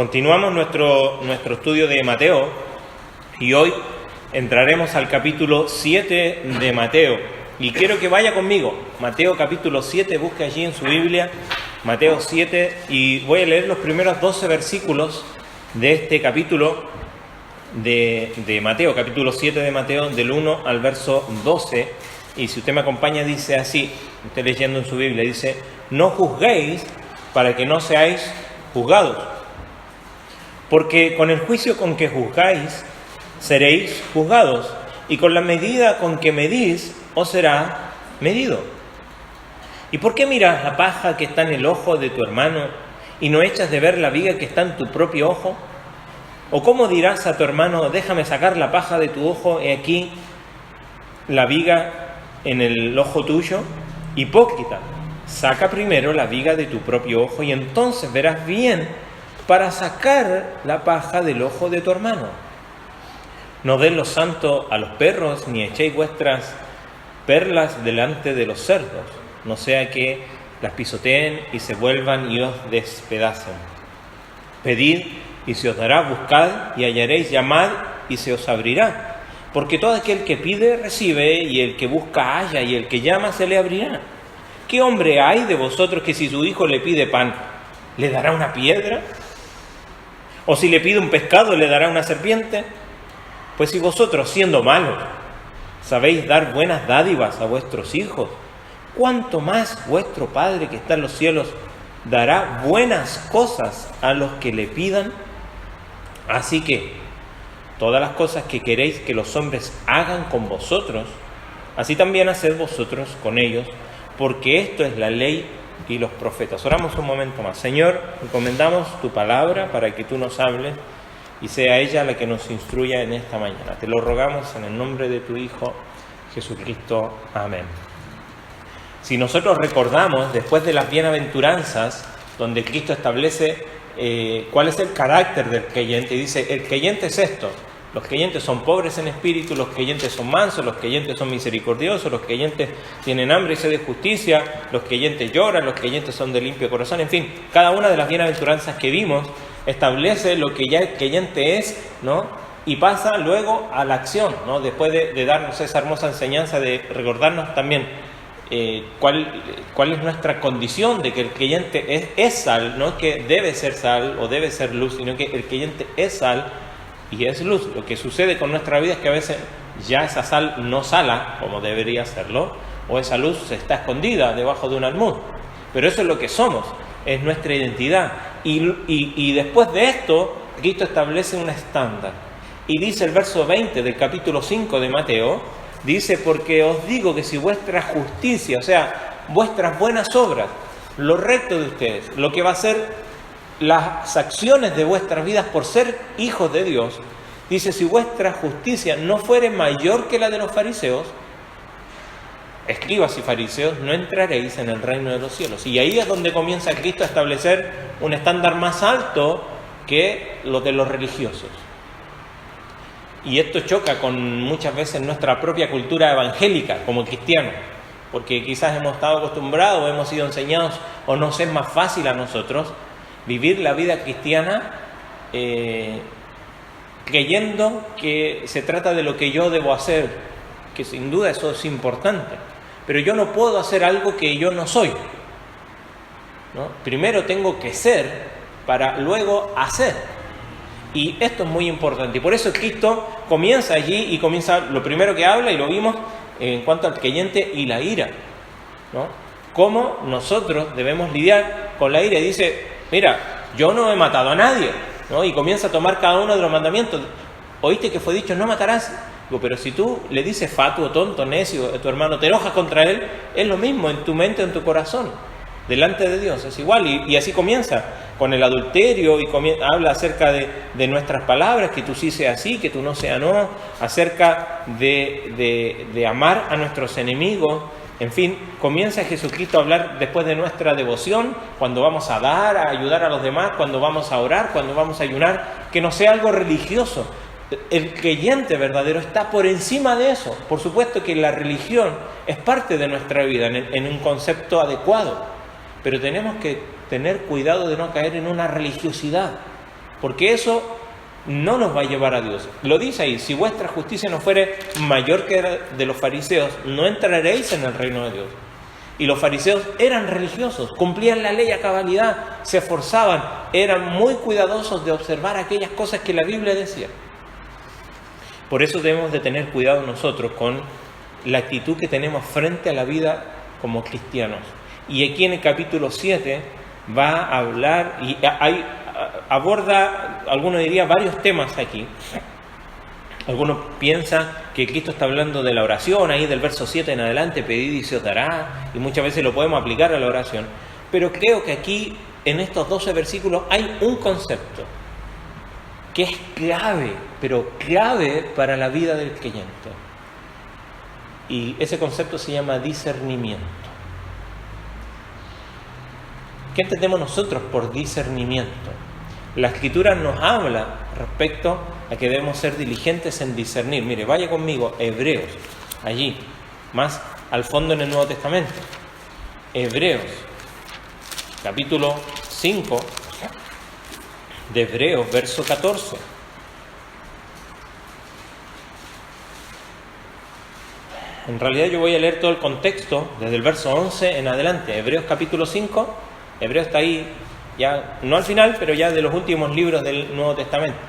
Continuamos nuestro estudio de Mateo y hoy entraremos al capítulo 7 de Mateo. Y quiero que vaya conmigo, Mateo capítulo 7, busque allí en su Biblia, Mateo 7, y voy a leer los primeros 12 versículos de este capítulo de Mateo, capítulo 7 de Mateo, del 1 al verso 12. Y si usted me acompaña, dice así, usted leyendo en su Biblia, dice: no juzguéis para que no seáis juzgados, porque con el juicio con que juzgáis seréis juzgados, y con la medida con que medís os será medido. ¿Y por qué miras la paja que está en el ojo de tu hermano y no echas de ver la viga que está en tu propio ojo? ¿O cómo dirás a tu hermano: déjame sacar la paja de tu ojo, he aquí la viga en el ojo tuyo? Hipócrita, saca primero la viga de tu propio ojo y entonces verás bien para sacar la paja del ojo de tu hermano. No den lo santo a los perros, ni echéis vuestras perlas delante de los cerdos, no sea que las pisoteen y se vuelvan y os despedacen. Pedid y se os dará, buscad y hallaréis, llamad y se os abrirá. Porque todo aquel que pide recibe, y el que busca halla, y el que llama se le abrirá. ¿Qué hombre hay de vosotros que si su hijo le pide pan, le dará una piedra? ¿O si le pide un pescado, le dará una serpiente? Pues si vosotros, siendo malos, sabéis dar buenas dádivas a vuestros hijos, ¿cuánto más vuestro Padre que está en los cielos dará buenas cosas a los que le pidan? Así que todas las cosas que queréis que los hombres hagan con vosotros, así también haced vosotros con ellos, porque esto es la ley y los profetas. Oramos un momento más. Señor, encomendamos tu palabra para que tú nos hables y sea ella la que nos instruya en esta mañana. Te lo rogamos en el nombre de tu Hijo Jesucristo. Amén. Si nosotros recordamos, después de las bienaventuranzas, donde Cristo establece cuál es el carácter del creyente, y dice: el creyente es esto. Los creyentes son pobres en espíritu, los creyentes son mansos, los creyentes son misericordiosos, los creyentes tienen hambre y sed de justicia, los creyentes lloran, los creyentes son de limpio corazón. En fin, cada una de las bienaventuranzas que vimos establece lo que ya el creyente es, ¿no? Y pasa luego a la acción, ¿no? Después de darnos esa hermosa enseñanza, de recordarnos también cuál es nuestra condición, de que el creyente es sal, no que debe ser sal o debe ser luz, sino que el creyente es sal y es luz. Lo que sucede con nuestra vida es que a veces ya esa sal no sala como debería serlo, o esa luz está escondida debajo de un almud. Pero eso es lo que somos, es nuestra identidad. Y después de esto, Cristo establece un estándar. Y dice el verso 20 del capítulo 5 de Mateo, dice: porque os digo que si vuestra justicia, o sea, vuestras buenas obras, lo recto de ustedes, lo que va a ser las acciones de vuestras vidas por ser hijos de Dios, dice: si vuestra justicia no fuere mayor que la de los fariseos, escribas y fariseos, no entraréis en el reino de los cielos. Y ahí es donde comienza Cristo a establecer un estándar más alto que lo de los religiosos. Y esto choca con muchas veces nuestra propia cultura evangélica como cristianos, porque quizás hemos estado acostumbrados, hemos sido enseñados, o nos es más fácil a nosotros vivir la vida cristiana creyendo que se trata de lo que yo debo hacer, que sin duda eso es importante, pero yo no puedo hacer algo que yo no soy, ¿no? Primero tengo que ser para luego hacer. Y esto es muy importante. Y por eso Cristo comienza allí y comienza lo primero que habla, y lo vimos en cuanto al creyente y la ira, ¿no? Cómo nosotros debemos lidiar con la ira. Y dice: mira, yo no he matado a nadie, ¿no? Y comienza a tomar cada uno de los mandamientos. ¿Oíste que fue dicho: no matarás? Digo, pero si tú le dices fatuo, tonto, necio a tu hermano, te enojas contra él, es lo mismo en tu mente o en tu corazón. Delante de Dios es igual. Y así comienza con el adulterio, y habla acerca de nuestras palabras, que tú sí seas sí, que tú no seas no, acerca de amar a nuestros enemigos. En fin, comienza Jesucristo a hablar después de nuestra devoción, cuando vamos a dar, a ayudar a los demás, cuando vamos a orar, cuando vamos a ayunar, que no sea algo religioso. El creyente verdadero está por encima de eso. Por supuesto que la religión es parte de nuestra vida en un concepto adecuado, pero tenemos que tener cuidado de no caer en una religiosidad, porque eso no nos va a llevar a Dios. Lo dice ahí, si vuestra justicia no fuere mayor que de los fariseos, no entraréis en el reino de Dios. Y los fariseos eran religiosos, cumplían la ley a cabalidad, se esforzaban, eran muy cuidadosos de observar aquellas cosas que la Biblia decía. Por eso debemos de tener cuidado nosotros con la actitud que tenemos frente a la vida como cristianos. Y aquí en el capítulo 7 va a hablar, y aborda, algunos dirían, varios temas aquí. Algunos piensan que Cristo está hablando de la oración, ahí del verso 7 en adelante, pedid y se os dará, y muchas veces lo podemos aplicar a la oración. Pero creo que aquí, en estos 12 versículos, hay un concepto que es clave, pero clave para la vida del creyente. Y ese concepto se llama discernimiento. ¿Qué entendemos nosotros por discernimiento? La Escritura nos habla respecto a que debemos ser diligentes en discernir. Mire, vaya conmigo, Hebreos, allí, más al fondo en el Nuevo Testamento. Hebreos, capítulo 5 de Hebreos, verso 14. En realidad yo voy a leer todo el contexto desde el verso 11 en adelante. Hebreos capítulo 5, Hebreos está ahí, ya no al final, pero ya de los últimos libros del Nuevo Testamento.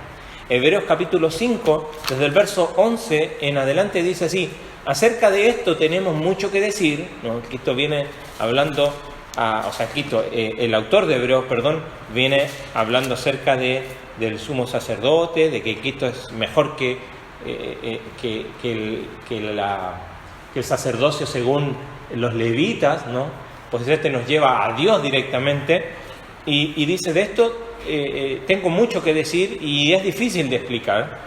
Hebreos capítulo 5, desde el verso 11 en adelante dice así: acerca de esto tenemos mucho que decir, ¿no? Cristo viene hablando, el autor de Hebreos, viene hablando acerca del sumo sacerdote, de que Cristo es mejor que el sacerdocio según los levitas, ¿no? Pues este nos lleva a Dios directamente, y dice de esto tengo mucho que decir y es difícil de explicar,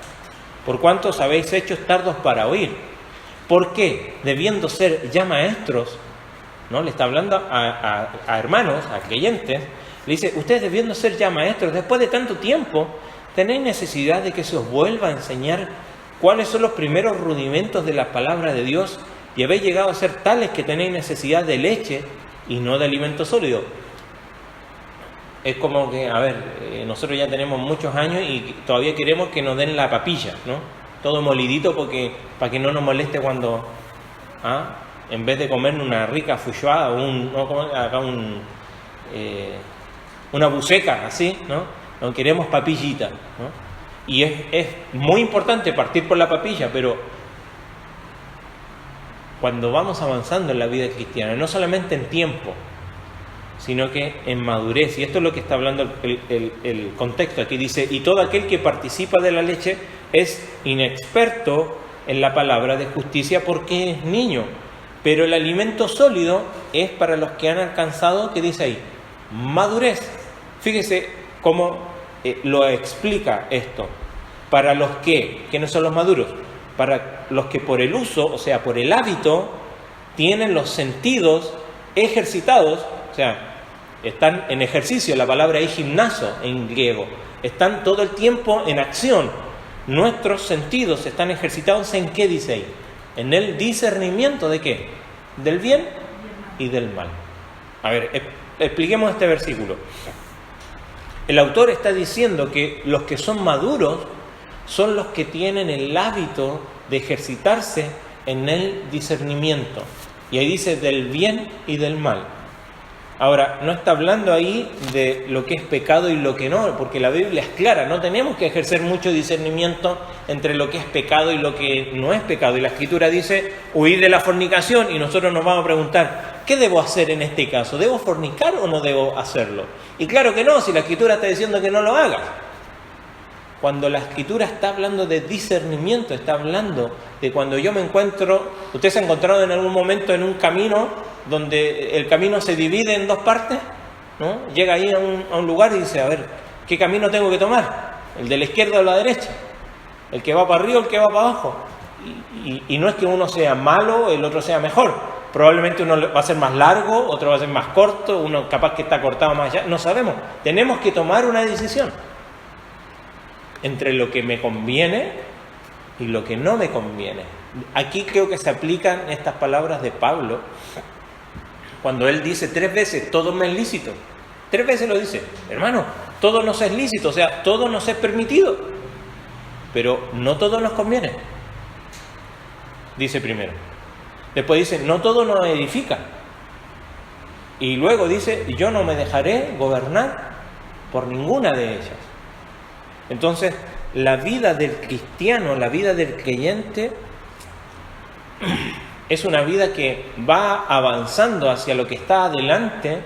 por cuanto os habéis hecho tardos para oír. ¿Por qué? Debiendo ser ya maestros, ¿no? Le está hablando a hermanos, a creyentes, le dice, ustedes debiendo ser ya maestros, después de tanto tiempo, tenéis necesidad de que se os vuelva a enseñar cuáles son los primeros rudimentos de la palabra de Dios, y habéis llegado a ser tales que tenéis necesidad de leche y no de alimento sólido. Es como que, nosotros ya tenemos muchos años y todavía queremos que nos den la papilla, ¿no? Todo molidito para que no nos moleste cuando, en vez de comer una rica feijoada o una buceca, así, ¿no? No queremos papillita, ¿no? Y es muy importante partir por la papilla, pero cuando vamos avanzando en la vida cristiana, no solamente en tiempo, sino que en madurez, y esto es lo que está hablando el contexto aquí, dice, y todo aquel que participa de la leche es inexperto en la palabra de justicia porque es niño, pero el alimento sólido es para los que han alcanzado, ¿qué dice ahí? Madurez. Fíjese cómo lo explica esto. Para los que no son los maduros, para los que por el uso, o sea, por el hábito, tienen los sentidos ejercitados, o sea, están en ejercicio, la palabra es gimnaso en griego, están todo el tiempo en acción. Nuestros sentidos están ejercitados ¿en qué dice ahí? En el discernimiento ¿de qué? Del bien y del mal. A ver, expliquemos este versículo. El autor está diciendo que los que son maduros son los que tienen el hábito de ejercitarse en el discernimiento. Y ahí dice del bien y del mal. Ahora, no está hablando ahí de lo que es pecado y lo que no, porque la Biblia es clara, no tenemos que ejercer mucho discernimiento entre lo que es pecado y lo que no es pecado. Y la Escritura dice, huid de la fornicación, y nosotros nos vamos a preguntar, ¿qué debo hacer en este caso? ¿Debo fornicar o no debo hacerlo? Y claro que no, si la Escritura está diciendo que no lo hagas. Cuando la Escritura está hablando de discernimiento, está hablando de cuando yo me encuentro, usted se ha encontrado en algún momento en un camino donde el camino se divide en dos partes, ¿no? Llega ahí a un lugar y dice, a ver, ¿qué camino tengo que tomar? ¿El de la izquierda o la derecha? ¿El que va para arriba o el que va para abajo? Y no es que uno sea malo, el otro sea mejor. Probablemente uno va a ser más largo, otro va a ser más corto, uno capaz que está cortado más allá, no sabemos. Tenemos que tomar una decisión entre lo que me conviene y lo que no me conviene. Aquí creo que se aplican estas palabras de Pablo, cuando él dice 3 veces, todo me es lícito. 3 veces lo dice, hermano, todo nos es lícito, o sea, todo nos es permitido, pero no todo nos conviene, dice primero. Después dice, no todo nos edifica. Y luego dice, yo no me dejaré gobernar por ninguna de ellas. Entonces, la vida del cristiano, la vida del creyente, es una vida que va avanzando hacia lo que está adelante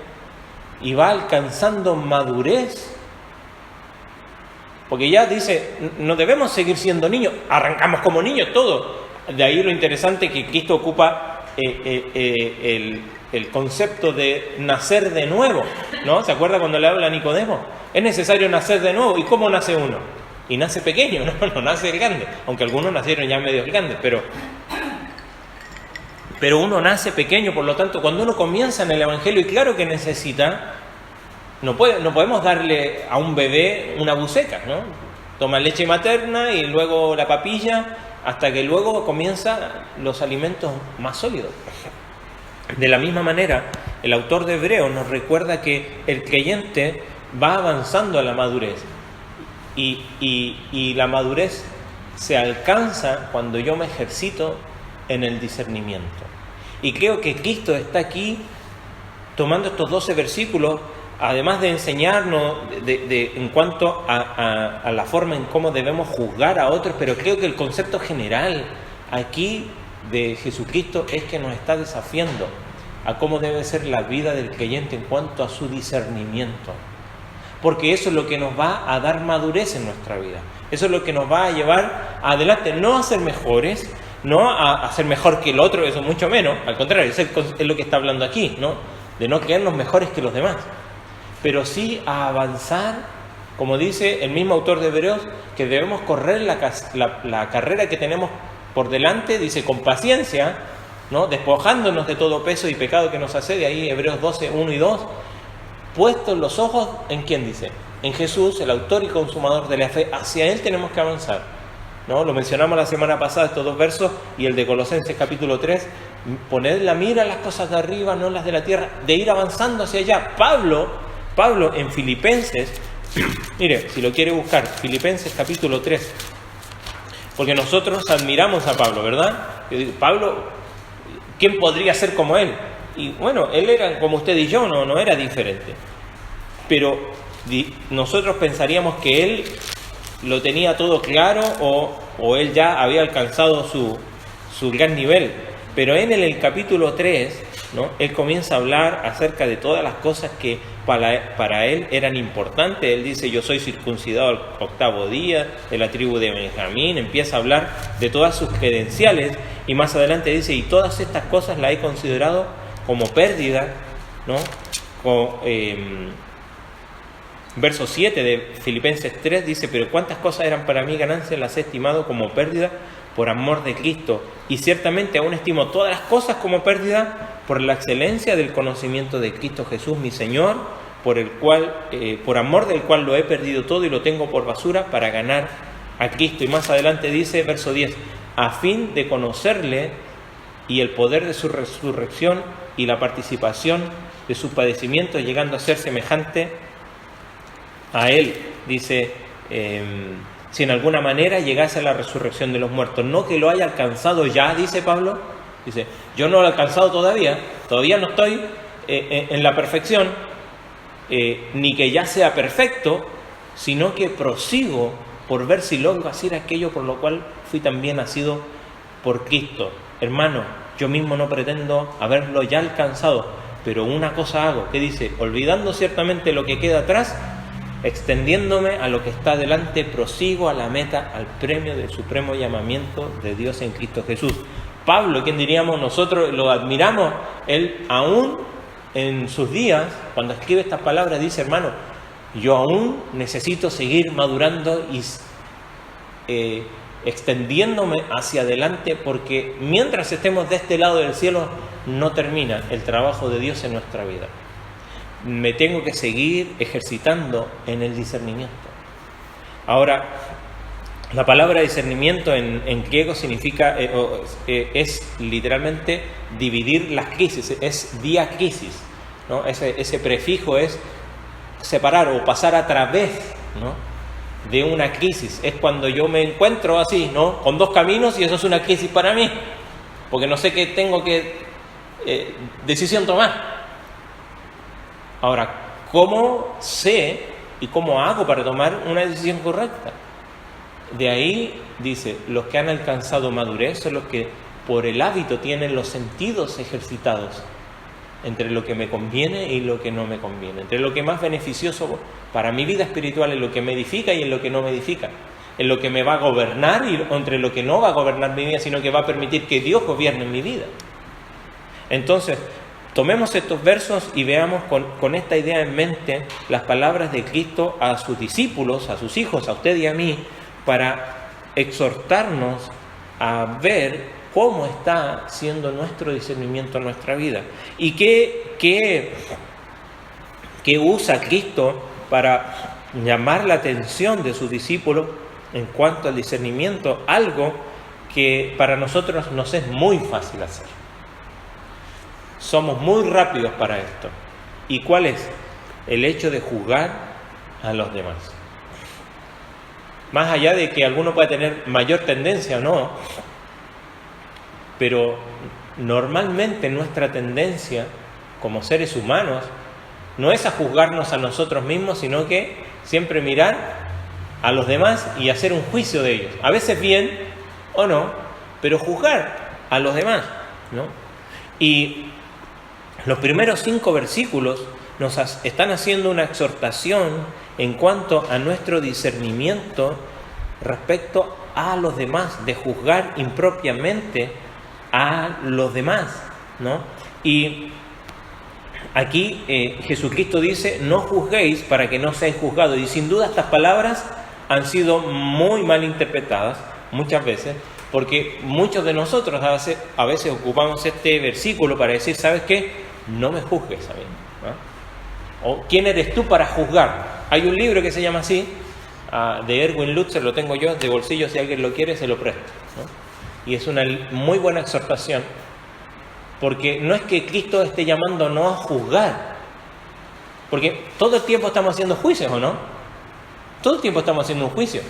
y va alcanzando madurez. Porque ya dice, no debemos seguir siendo niños, arrancamos como niños todos. De ahí lo interesante que Cristo ocupa el concepto de nacer de nuevo, ¿no? ¿Se acuerda cuando le habla a Nicodemo? Es necesario nacer de nuevo. ¿Y cómo nace uno? Y nace pequeño, no nace grande, aunque algunos nacieron ya medio grandes, pero uno nace pequeño. Por lo tanto, cuando uno comienza en el Evangelio, y claro que necesita, no podemos darle a un bebé una buceca, ¿no? Toma leche materna y luego la papilla, hasta que luego comienzan los alimentos más sólidos. De la misma manera, el autor de Hebreos nos recuerda que el creyente va avanzando a la madurez. Y la madurez se alcanza cuando yo me ejercito en el discernimiento. Y creo que Cristo está aquí tomando estos 12 versículos, además de enseñarnos en cuanto a la forma en cómo debemos juzgar a otros, pero creo que el concepto general aquí de Jesucristo es que nos está desafiando a cómo debe ser la vida del creyente en cuanto a su discernimiento. Porque eso es lo que nos va a dar madurez en nuestra vida. Eso es lo que nos va a llevar adelante, no a ser mejores, no a ser mejor que el otro, eso mucho menos. Al contrario, eso es lo que está hablando aquí, ¿no? De no creernos mejores que los demás. Pero sí a avanzar, como dice el mismo autor de Hebreos, que debemos correr la carrera que tenemos por delante, dice, con paciencia, ¿no? Despojándonos de todo peso y pecado que nos asedia. Ahí Hebreos 12, 1 y 2. Puestos los ojos en quién dice, en Jesús, el autor y consumador de la fe. Hacia Él tenemos que avanzar, ¿no? Lo mencionamos la semana pasada, estos 2 versos, y el de Colosenses capítulo 3, poned la mira a las cosas de arriba, no las de la tierra, de ir avanzando hacia allá. Pablo en Filipenses, mire, si lo quiere buscar, Filipenses capítulo 3, porque nosotros admiramos a Pablo, ¿verdad? Yo digo, Pablo, ¿quién podría ser como él? Y bueno, él era como usted y yo, no era diferente. Pero nosotros pensaríamos que él lo tenía todo claro o él ya había alcanzado su gran nivel. Pero en el capítulo 3, ¿no? Él comienza a hablar acerca de todas las cosas que para él eran importantes. Él dice, yo soy circuncidado al 8º día, de la tribu de Benjamín. Empieza a hablar de todas sus credenciales y más adelante dice, y todas estas cosas las he considerado como pérdida, ¿no? Verso 7 de Filipenses 3 dice, pero cuántas cosas eran para mí ganancias, las he estimado como pérdida por amor de Cristo, y ciertamente aún estimo todas las cosas como pérdida por la excelencia del conocimiento de Cristo Jesús, mi Señor, por amor del cual lo he perdido todo y lo tengo por basura para ganar a Cristo. Y más adelante dice, verso 10, a fin de conocerle y el poder de su resurrección y la participación de sus padecimientos, llegando a ser semejante a Él. Dice, si en alguna manera llegase a la resurrección de los muertos, no que lo haya alcanzado ya, dice Pablo. Dice, yo no lo he alcanzado todavía no estoy en la perfección, ni que ya sea perfecto, sino que prosigo por ver si logro hacer aquello por lo cual fui también nacido por Cristo. Hermano, yo mismo no pretendo haberlo ya alcanzado, pero una cosa hago, ¿qué dice? Olvidando ciertamente lo que queda atrás, extendiéndome a lo que está delante, prosigo a la meta, al premio del supremo llamamiento de Dios en Cristo Jesús. Pablo, ¿quién diríamos? Nosotros lo admiramos. Él aún en sus días, cuando escribe estas palabras, dice, hermano, yo aún necesito seguir madurando y extendiéndome hacia adelante, porque mientras estemos de este lado del cielo no termina el trabajo de Dios en nuestra vida. Me tengo que seguir ejercitando en el discernimiento. Ahora, la palabra discernimiento en griego significa, es literalmente dividir las crisis, es diacrisis, ¿no? Ese prefijo es separar o pasar a través, ¿no?, de una crisis. Es cuando yo me encuentro así, ¿no?, con dos caminos, y eso es una crisis para mí, porque no sé qué tengo que decisión tomar. Ahora, ¿cómo sé y cómo hago para tomar una decisión correcta? De ahí dice, los que han alcanzado madurez son los que por el hábito tienen los sentidos ejercitados entre lo que me conviene y lo que no me conviene, entre lo que es más beneficioso para mi vida espiritual, en lo que me edifica y en lo que no me edifica, en lo que me va a gobernar y entre lo que no va a gobernar mi vida, sino que va a permitir que Dios gobierne mi vida. Entonces, tomemos estos versos y veamos con esta idea en mente las palabras de Cristo a sus discípulos, a sus hijos, a usted y a mí, para exhortarnos a ver cómo está siendo nuestro discernimiento en nuestra vida y qué usa Cristo para llamar la atención de sus discípulos en cuanto al discernimiento, algo que para nosotros nos es muy fácil hacer. Somos muy rápidos para esto. ¿Y cuál es? El hecho de juzgar a los demás. Más allá de que alguno pueda tener mayor tendencia o no, pero normalmente nuestra tendencia como seres humanos no es a juzgarnos a nosotros mismos, sino que siempre mirar a los demás y hacer un juicio de ellos. A veces bien o no, pero juzgar a los demás, ¿no? Y los primeros 5 versículos nos están haciendo una exhortación en cuanto a nuestro discernimiento respecto a los demás, de juzgar impropiamente a los demás, ¿no? Y aquí Jesucristo dice, no juzguéis para que no seáis juzgados. Y sin duda estas palabras han sido muy mal interpretadas muchas veces, porque muchos de nosotros a veces ocupamos este versículo para decir, ¿sabes qué? No me juzgues a mí, ¿no? O ¿quién eres tú para juzgar? Hay un libro que se llama así, de Erwin Lutzer, lo tengo yo de bolsillo, si alguien lo quiere se lo presto, ¿no? Y es una muy buena exhortación, porque no es que Cristo esté llamando no a juzgar, porque todo el tiempo estamos haciendo juicios, ¿o no? Todo el tiempo estamos haciendo un juicio,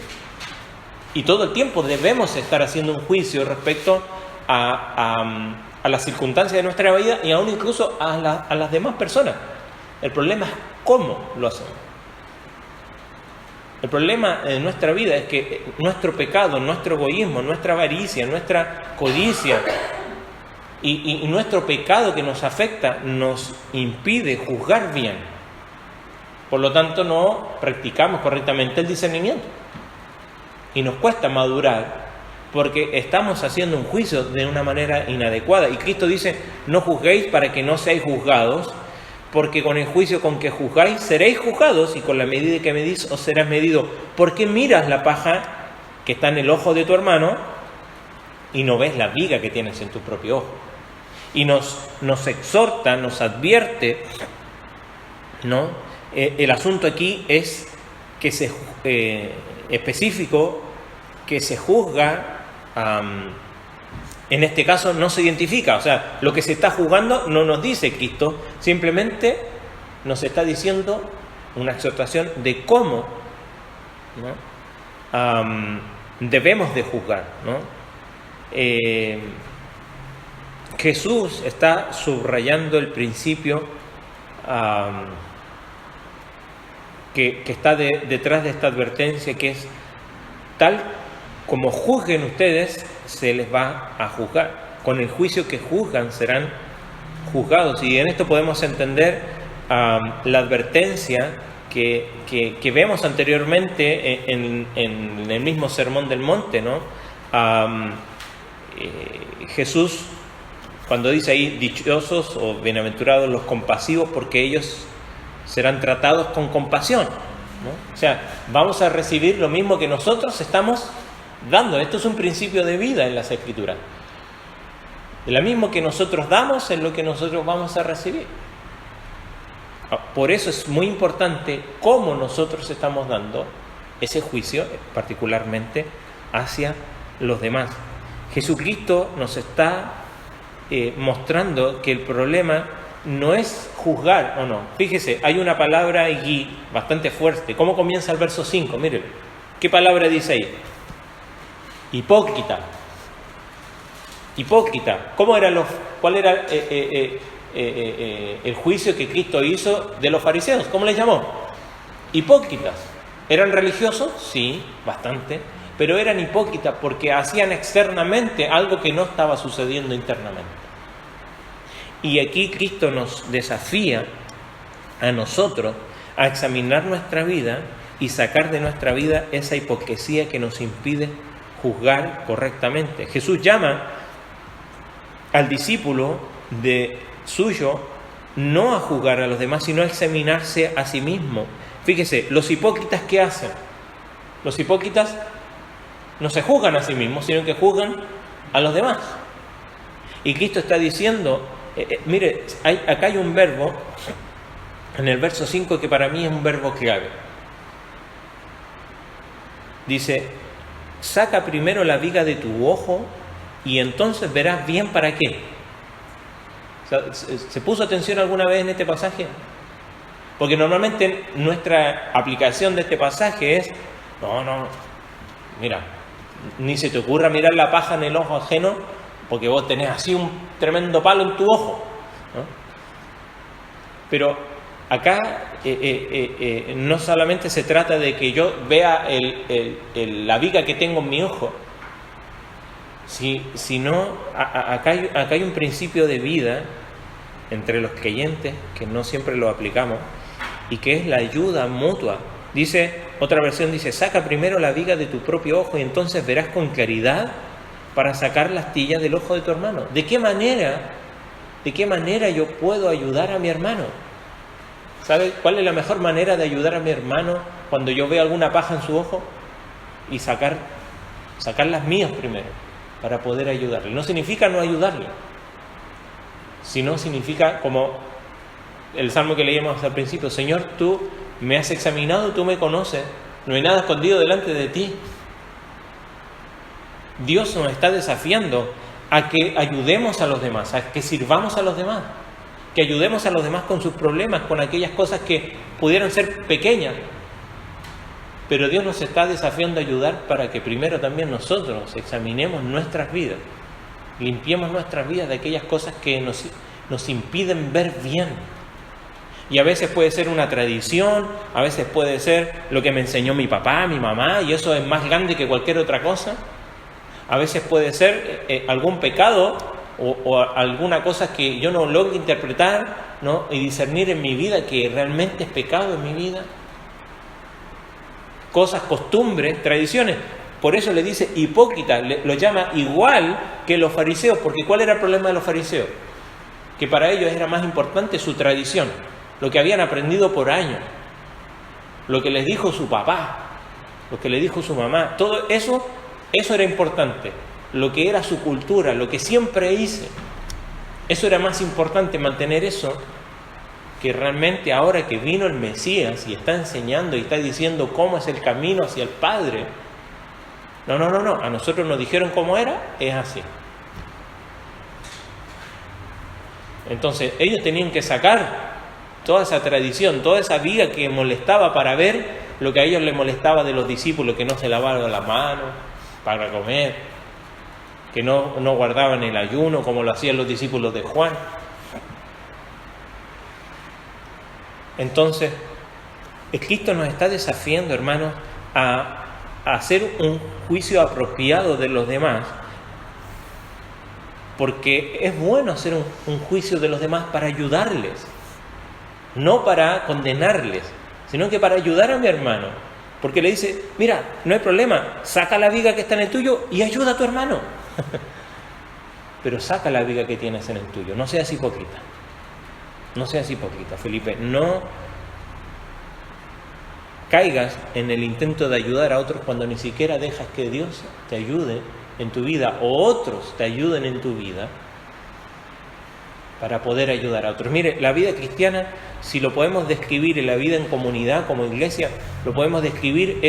y todo el tiempo debemos estar haciendo un juicio respecto a las circunstancias de nuestra vida y aún incluso a las demás personas. El problema es cómo lo hacemos. El problema en nuestra vida es que nuestro pecado, nuestro egoísmo, nuestra avaricia, nuestra codicia y nuestro pecado que nos afecta nos impide juzgar bien. Por lo tanto, no practicamos correctamente el discernimiento. Y nos cuesta madurar porque estamos haciendo un juicio de una manera inadecuada. Y Cristo dice, no juzguéis para que no seáis juzgados, porque con el juicio con que juzgáis seréis juzgados, y con la medida que medís os serás medido. ¿Por qué miras la paja que está en el ojo de tu hermano y no ves la viga que tienes en tu propio ojo? Y nos exhorta, nos advierte, ¿no? El asunto aquí es que específico, que se juzga, en este caso no se identifica, o sea, lo que se está juzgando no nos dice Cristo, simplemente nos está diciendo una exhortación de cómo, ¿no? Debemos de juzgar, ¿no? Jesús está subrayando el principio que está detrás de esta advertencia, que es tal como juzguen ustedes, se les va a juzgar. Con el juicio que juzgan serán juzgados. Y en esto podemos entender la advertencia que vemos anteriormente en el mismo Sermón del Monte, ¿no? Jesús, cuando dice ahí, dichosos o bienaventurados los compasivos, porque ellos serán tratados con compasión, ¿no? O sea, vamos a recibir lo mismo que nosotros estamos dando. Esto es un principio de vida en las Escrituras. De lo mismo que nosotros damos es lo que nosotros vamos a recibir. Por eso es muy importante cómo nosotros estamos dando ese juicio, particularmente hacia los demás. Jesucristo nos está mostrando que el problema no es juzgar o no. Fíjese, hay una palabra allí bastante fuerte. ¿Cómo comienza el verso 5? Miren, ¿qué palabra dice ahí? Hipócrita. Hipócrita. ¿Cuál era el juicio que Cristo hizo de los fariseos? ¿Cómo les llamó? Hipócritas. ¿Eran religiosos? Sí, bastante. Pero eran hipócritas porque hacían externamente algo que no estaba sucediendo internamente. Y aquí Cristo nos desafía a nosotros a examinar nuestra vida y sacar de nuestra vida esa hipocresía que nos impide juzgar correctamente. Jesús llama al discípulo suyo no a juzgar a los demás, sino a examinarse a sí mismo. Fíjese, los hipócritas, ¿qué hacen? Los hipócritas no se juzgan a sí mismos, sino que juzgan a los demás. Y Cristo está diciendo, mire, acá hay un verbo, en el verso 5, que para mí es un verbo clave. Dice, saca primero la viga de tu ojo y entonces verás bien para qué. O sea, ¿se puso atención alguna vez en este pasaje? Porque normalmente nuestra aplicación de este pasaje es, mira, ni se te ocurra mirar la paja en el ojo ajeno, porque vos tenés así un tremendo palo en tu ojo, ¿no? Pero acá no solamente se trata de que yo vea la viga que tengo en mi ojo, sino acá hay un principio de vida entre los creyentes que no siempre lo aplicamos, y que es la ayuda mutua. Otra versión dice, saca primero la viga de tu propio ojo y entonces verás con claridad para sacar la astilla del ojo de tu hermano. ¿De qué manera yo puedo ayudar a mi hermano? ¿Sabe cuál es la mejor manera de ayudar a mi hermano cuando yo veo alguna paja en su ojo? Y sacar las mías primero para poder ayudarle. No significa no ayudarle, sino significa, como el salmo que leíamos al principio, Señor, tú me has examinado, tú me conoces, no hay nada escondido delante de ti. Dios nos está desafiando a que ayudemos a los demás, a que sirvamos a los demás, que ayudemos a los demás con sus problemas, con aquellas cosas que pudieran ser pequeñas. Pero Dios nos está desafiando a ayudar para que primero también nosotros examinemos nuestras vidas, limpiemos nuestras vidas de aquellas cosas que nos impiden ver bien. Y a veces puede ser una tradición, a veces puede ser lo que me enseñó mi papá, mi mamá, y eso es más grande que cualquier otra cosa. A veces puede ser algún pecado o alguna cosa que yo no logro interpretar, ¿no? Y discernir en mi vida que realmente es pecado en mi vida. Cosas, costumbres, tradiciones. Por eso le dice hipócrita, lo llama igual que los fariseos, porque ¿cuál era el problema de los fariseos? Que para ellos era más importante su tradición, lo que habían aprendido por años, lo que les dijo su papá, lo que le dijo su mamá, todo eso era importante, lo que era su cultura, lo que siempre hice, eso era más importante, mantener eso, que realmente ahora que vino el Mesías y está enseñando y está diciendo cómo es el camino hacia el Padre. No, a nosotros nos dijeron cómo era, es así. Entonces ellos tenían que sacar toda esa tradición, toda esa viga que molestaba para ver lo que a ellos les molestaba de los discípulos, que no se lavaban las manos para comer, que no guardaban el ayuno como lo hacían los discípulos de Juan. Entonces, Cristo nos está desafiando, hermanos, a hacer un juicio apropiado de los demás, porque es bueno hacer un juicio de los demás para ayudarles, no para condenarles, sino que para ayudar a mi hermano, porque le dice, mira, no hay problema, saca la viga que está en el tuyo y ayuda a tu hermano. Pero saca la viga que tienes en el tuyo, no seas hipócrita. No seas hipócrita, Felipe, no caigas en el intento de ayudar a otros cuando ni siquiera dejas que Dios te ayude en tu vida o otros te ayuden en tu vida para poder ayudar a otros. Mire, la vida cristiana, si lo podemos describir en la vida en comunidad como iglesia, lo podemos describir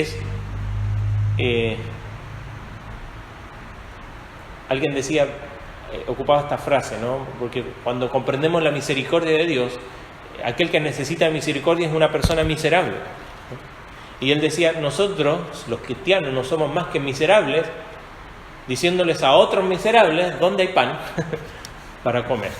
alguien decía ocupaba esta frase, ¿no? Porque cuando comprendemos la misericordia de Dios, aquel que necesita misericordia es una persona miserable, ¿no? Y él decía, nosotros, los cristianos, no somos más que miserables, diciéndoles a otros miserables dónde hay pan para comer.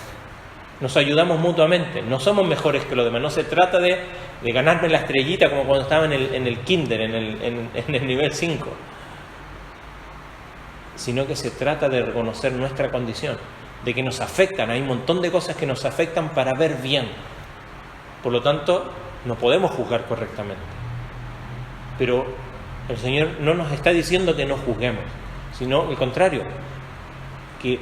Nos ayudamos mutuamente, no somos mejores que los demás. No se trata de ganarme la estrellita como cuando estaba en el kinder, en el nivel 5, sino que se trata de reconocer nuestra condición, de que nos afectan. Hay un montón de cosas que nos afectan para ver bien. Por lo tanto, no podemos juzgar correctamente. Pero el Señor no nos está diciendo que no juzguemos, sino al contrario, que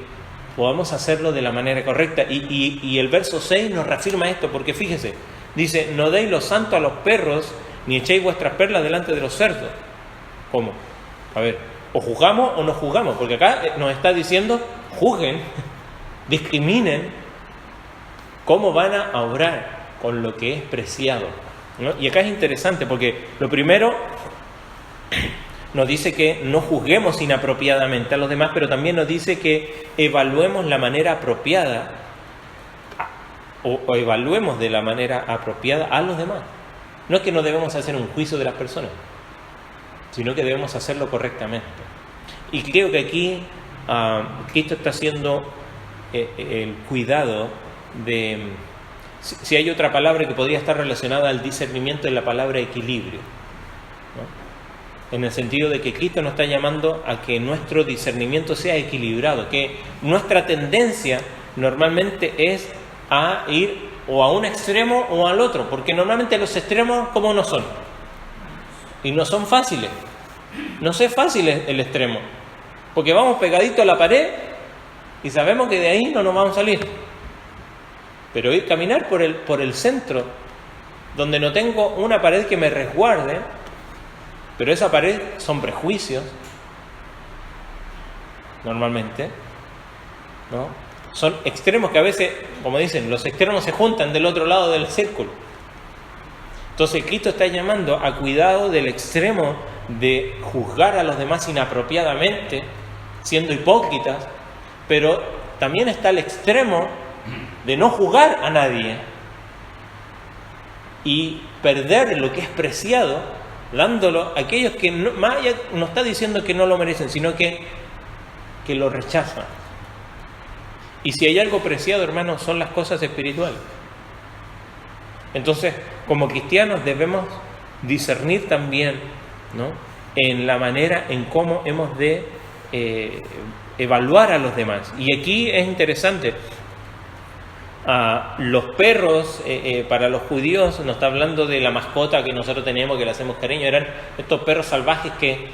podamos hacerlo de la manera correcta. Y el verso 6 nos reafirma esto, porque fíjese, dice, no deis lo santo a los perros, ni echéis vuestras perlas delante de los cerdos. ¿Cómo? A ver, o juzgamos o no juzgamos, porque acá nos está diciendo, juzguen, discriminen cómo van a obrar con lo que es preciado, ¿no? Y acá es interesante, porque lo primero nos dice que no juzguemos inapropiadamente a los demás, pero también nos dice que evaluemos la manera apropiada o evaluemos de la manera apropiada a los demás. No es que no debemos hacer un juicio de las personas, sino que debemos hacerlo correctamente. Y creo que aquí Cristo está haciendo el cuidado de... Si hay otra palabra que podría estar relacionada al discernimiento, es la palabra equilibrio, ¿no? En el sentido de que Cristo nos está llamando a que nuestro discernimiento sea equilibrado, que nuestra tendencia normalmente es a ir o a un extremo o al otro, porque normalmente los extremos, ¿cómo no son? Y no son fáciles. No es fácil el extremo, porque vamos pegadito a la pared y sabemos que de ahí no nos vamos a salir. Pero ir caminar por el centro, donde no tengo una pared que me resguarde, pero esa pared son prejuicios, normalmente, ¿no? Son extremos que a veces, como dicen, los extremos se juntan del otro lado del círculo. Entonces Cristo está llamando a cuidado del extremo de juzgar a los demás inapropiadamente, siendo hipócritas, pero también está el extremo de no juzgar a nadie y perder lo que es preciado, dándolo a aquellos que no está diciendo que no lo merecen, sino que lo rechazan. Y si hay algo preciado, hermanos, son las cosas espirituales. Entonces, como cristianos debemos discernir también, ¿no?, en la manera en cómo hemos de evaluar a los demás. Y aquí es interesante. Los perros, para los judíos, nos está hablando de la mascota que nosotros teníamos, que le hacemos cariño. Eran estos perros salvajes que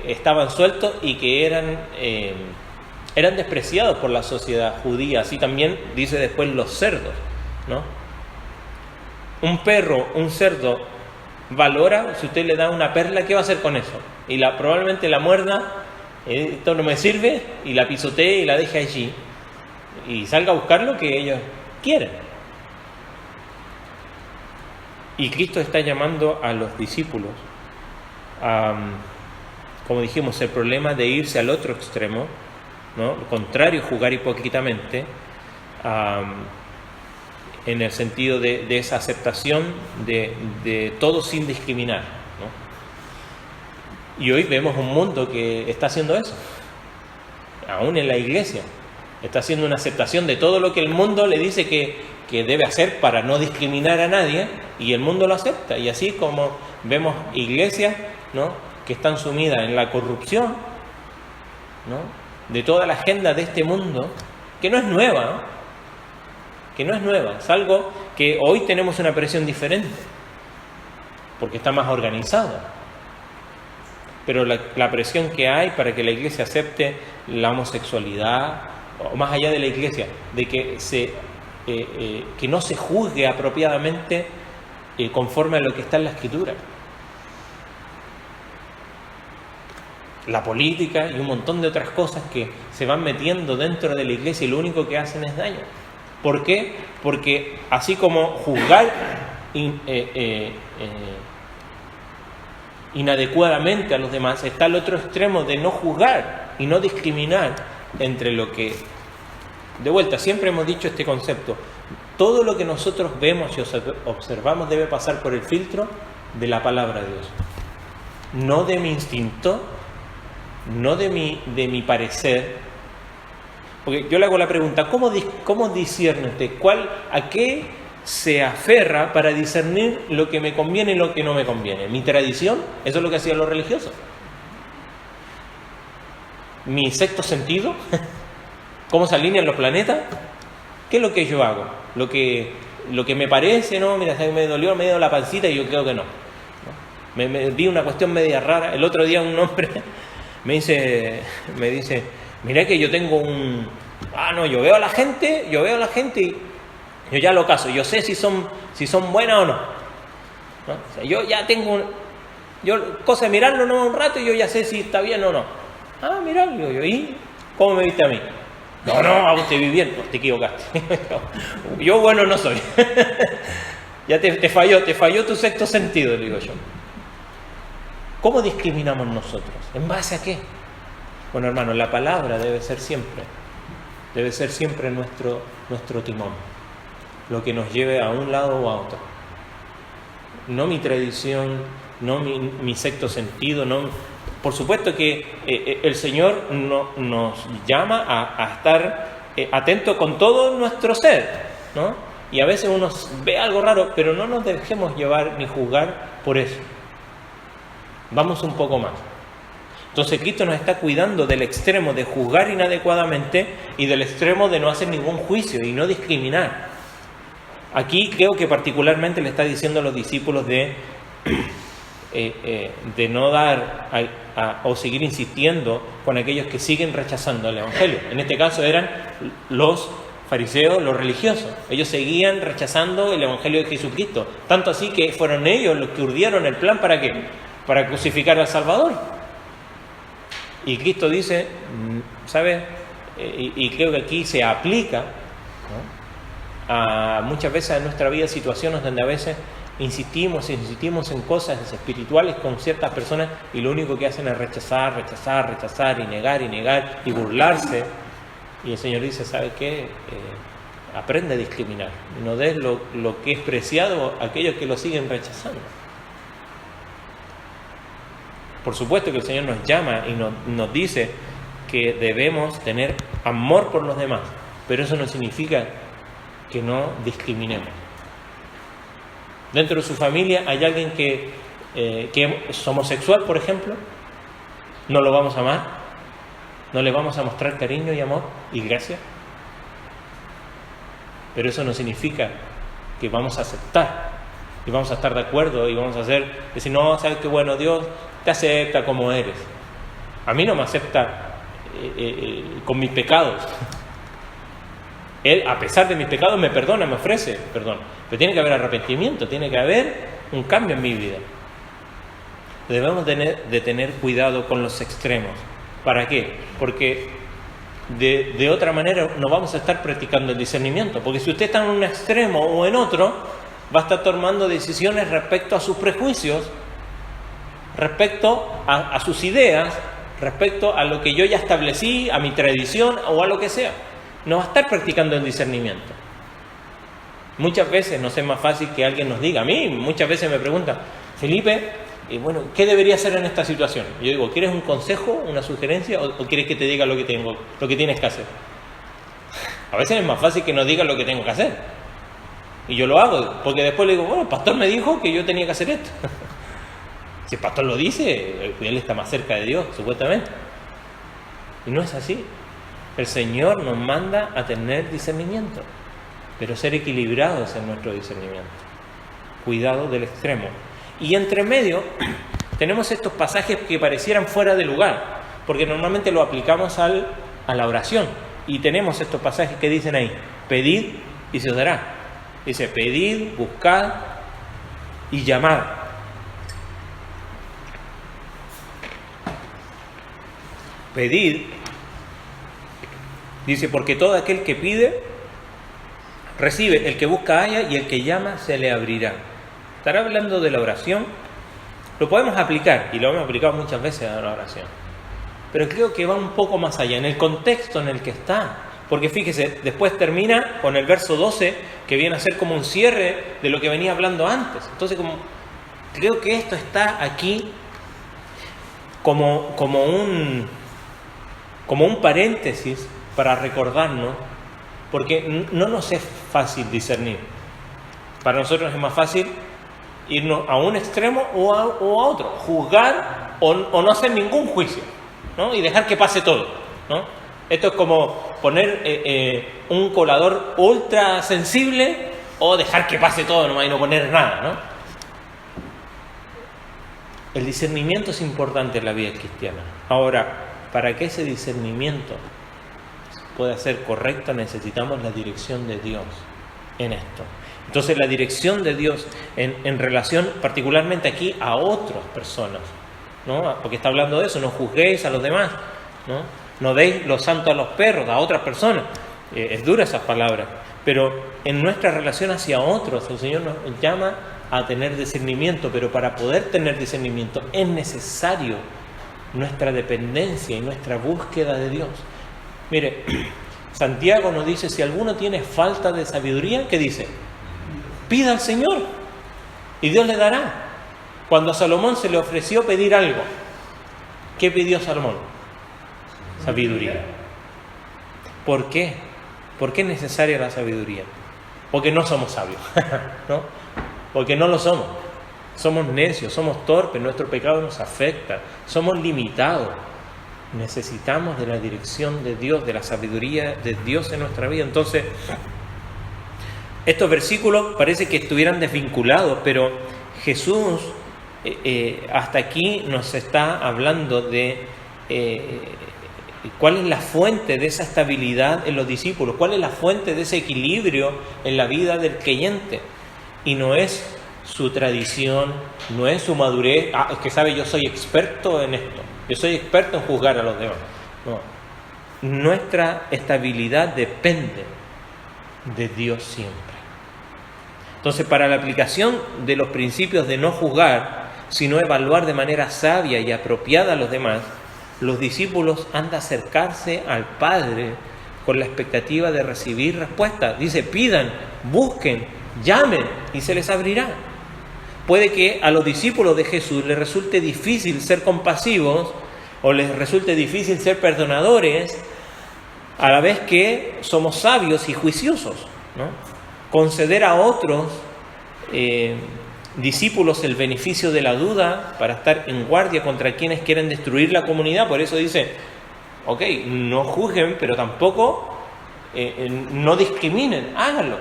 estaban sueltos y que eran despreciados por la sociedad judía. Así también dice después los cerdos, ¿no? Un perro, un cerdo, valora, si usted le da una perla, ¿qué va a hacer con eso? Y probablemente la muerda, esto no me sirve, y la pisotee y la deje allí, y salga a buscar lo que ellos quieren. Y Cristo está llamando a los discípulos a, como dijimos, el problema de irse al otro extremo, ¿no? Lo contrario, jugar hipócritamente, en el sentido de esa aceptación de todo sin discriminar, ¿no? Y hoy vemos un mundo que está haciendo eso, aún en la iglesia. Está haciendo una aceptación de todo lo que el mundo le dice que debe hacer para no discriminar a nadie, y el mundo lo acepta. Y así como vemos iglesias, ¿no?, que están sumidas en la corrupción, ¿no?, de toda la agenda de este mundo, que no es nueva, ¿no?, que no es nueva, es algo que hoy tenemos una presión diferente, porque está más organizada. Pero la presión que hay para que la iglesia acepte la homosexualidad, o más allá de la iglesia, de que no se juzgue apropiadamente conforme a lo que está en la Escritura. La política y un montón de otras cosas que se van metiendo dentro de la iglesia y lo único que hacen es daño. ¿Por qué? Porque así como juzgar inadecuadamente a los demás, está el otro extremo de no juzgar y no discriminar entre lo que... De vuelta, siempre hemos dicho este concepto. Todo lo que nosotros vemos y observamos debe pasar por el filtro de la palabra de Dios. No de mi instinto, no de mi parecer. Porque yo le hago la pregunta, ¿cómo discierne usted? ¿A qué se aferra para discernir lo que me conviene y lo que no me conviene? ¿Mi tradición? Eso es lo que hacían los religiosos. ¿Mi sexto sentido? ¿Cómo se alinean los planetas? ¿Qué es lo que yo hago? Lo que me parece, ¿no? Mira, me dolió medio la pancita y yo creo que no. Me vi una cuestión media rara. El otro día un hombre me dice, mira que yo tengo yo veo a la gente y yo ya lo caso, yo sé si son buenas o no. O sea, yo ya tengo cosa de mirarlo, ¿no? Un rato y yo ya sé si está bien o no. Mira, ¿y cómo me viste a mí? No, te vi bien. No, te equivocaste. Yo bueno no soy. Ya te falló tu sexto sentido, le digo yo. ¿Cómo discriminamos nosotros? ¿En base a qué? Bueno, hermano, la palabra debe ser siempre nuestro timón, lo que nos lleve a un lado o a otro. No mi tradición, no mi sexto sentido, no. Por supuesto que el Señor nos llama a estar atentos con todo nuestro ser, ¿no? Y a veces uno ve algo raro, pero no nos dejemos llevar ni juzgar por eso. Vamos un poco más. Entonces Cristo nos está cuidando del extremo de juzgar inadecuadamente y del extremo de no hacer ningún juicio y no discriminar. Aquí creo que particularmente le está diciendo a los discípulos de no dar o seguir insistiendo con aquellos que siguen rechazando el Evangelio. En este caso eran los fariseos, los religiosos. Ellos seguían rechazando el Evangelio de Jesucristo. Tanto así que fueron ellos los que urdieron el plan ¿para qué? Para crucificar al Salvador. Y Cristo dice, ¿sabes? Y creo que aquí se aplica, ¿no? A muchas veces en nuestra vida situaciones donde a veces insistimos en cosas espirituales con ciertas personas y lo único que hacen es rechazar y negar y burlarse. Y el Señor dice, ¿sabe qué? Aprende a discriminar. No des lo que es preciado a aquellos que lo siguen rechazando. Por supuesto que el Señor nos llama y nos dice que debemos tener amor por los demás, pero eso no significa que no discriminemos. Dentro de su familia hay alguien que es homosexual, por ejemplo, ¿no lo vamos a amar? ¿No le vamos a mostrar cariño y amor y gracia? Pero eso no significa que vamos a aceptar y vamos a estar de acuerdo y vamos a decir, no, ¿sabes qué? Bueno, Dios te acepta como eres. A mí no me acepta con mis pecados. Él, a pesar de mis pecados, me perdona, me ofrece perdón. Pero tiene que haber arrepentimiento, tiene que haber un cambio en mi vida. Debemos de tener cuidado con los extremos. ¿Para qué? Porque de otra manera no vamos a estar practicando el discernimiento. Porque si usted está en un extremo o en otro, va a estar tomando decisiones respecto a sus prejuicios, respecto a sus ideas, respecto a lo que yo ya establecí, a mi tradición o a lo que sea. No va a estar practicando el discernimiento. Muchas veces nos es más fácil que alguien nos diga. A mí muchas veces me preguntan, Felipe, ¿qué debería hacer en esta situación? Yo digo, ¿quieres un consejo, una sugerencia o quieres que te diga lo que tienes que hacer? A veces es más fácil que nos diga lo que tengo que hacer. Y yo lo hago, porque después le digo, bueno, el pastor me dijo que yo tenía que hacer esto. Si el pastor lo dice, él está más cerca de Dios, supuestamente. Y no es así. El Señor nos manda a tener discernimiento, pero ser equilibrados en nuestro discernimiento. Cuidado del extremo. Y entre medio tenemos estos pasajes que parecieran fuera de lugar, porque normalmente lo aplicamos a la oración. Y tenemos estos pasajes que dicen ahí, pedid y se os dará. Dice, pedid, buscad y llamad. Pedid, dice, porque todo aquel que pide, recibe, el que busca halla y el que llama se le abrirá. Estará hablando de la oración. Lo podemos aplicar, y lo hemos aplicado muchas veces a la oración. pero creo que va un poco más allá, en el contexto en el que está. Porque fíjese, después termina con el verso 12, que viene a ser como un cierre de lo que venía hablando antes. Entonces, creo que esto está aquí como un paréntesis para recordarnos, porque no nos es fácil discernir. Para nosotros es más fácil irnos a un extremo o a otro, juzgar o no hacer ningún juicio, ¿no? Y dejar que pase todo, ¿no? Esto es como poner un colador ultra sensible o dejar que pase todo nomás y no poner nada, ¿no? El discernimiento es importante en la vida cristiana. Ahora, para que ese discernimiento pueda ser correcto, necesitamos la dirección de Dios en esto. Entonces, la dirección de Dios en relación particularmente aquí a otras personas, ¿no? Porque está hablando de eso, no juzguéis a los demás, ¿no? No deis lo santo a los perros, a otras personas. Es dura esas palabras, pero en nuestra relación hacia otros, el Señor nos llama a tener discernimiento, pero para poder tener discernimiento es necesario nuestra dependencia y nuestra búsqueda de Dios. Mire, Santiago nos dice, si alguno tiene falta de sabiduría, ¿qué dice? Pida al Señor y Dios le dará. Cuando a Salomón se le ofreció pedir algo, ¿qué pidió Salomón? Sabiduría. ¿Por qué? ¿Por qué es necesaria la sabiduría? Porque no somos sabios, ¿no? Porque no lo somos. Somos necios, somos torpes, nuestro pecado nos afecta, somos limitados. Necesitamos de la dirección de Dios, de la sabiduría de Dios en nuestra vida. Entonces, estos versículos parece que estuvieran desvinculados, pero Jesús hasta aquí nos está hablando de cuál es la fuente de esa estabilidad en los discípulos, cuál es la fuente de ese equilibrio en la vida del creyente. Y no es su tradición, no es su madurez. Es que sabe, yo soy experto en esto, yo soy experto en juzgar a los demás. No. Nuestra estabilidad depende de Dios siempre. Entonces, para la aplicación de los principios de no juzgar, sino evaluar de manera sabia y apropiada a los demás, los discípulos han de acercarse al Padre con la expectativa de recibir respuestas. Dice, pidan, busquen, llamen y se les abrirá. Puede que a los discípulos de Jesús les resulte difícil ser compasivos o les resulte difícil ser perdonadores, a la vez que somos sabios y juiciosos, ¿no? Conceder a otros discípulos el beneficio de la duda para estar en guardia contra quienes quieren destruir la comunidad. Por eso dice, ok, no juzguen, pero tampoco no discriminen, háganlo.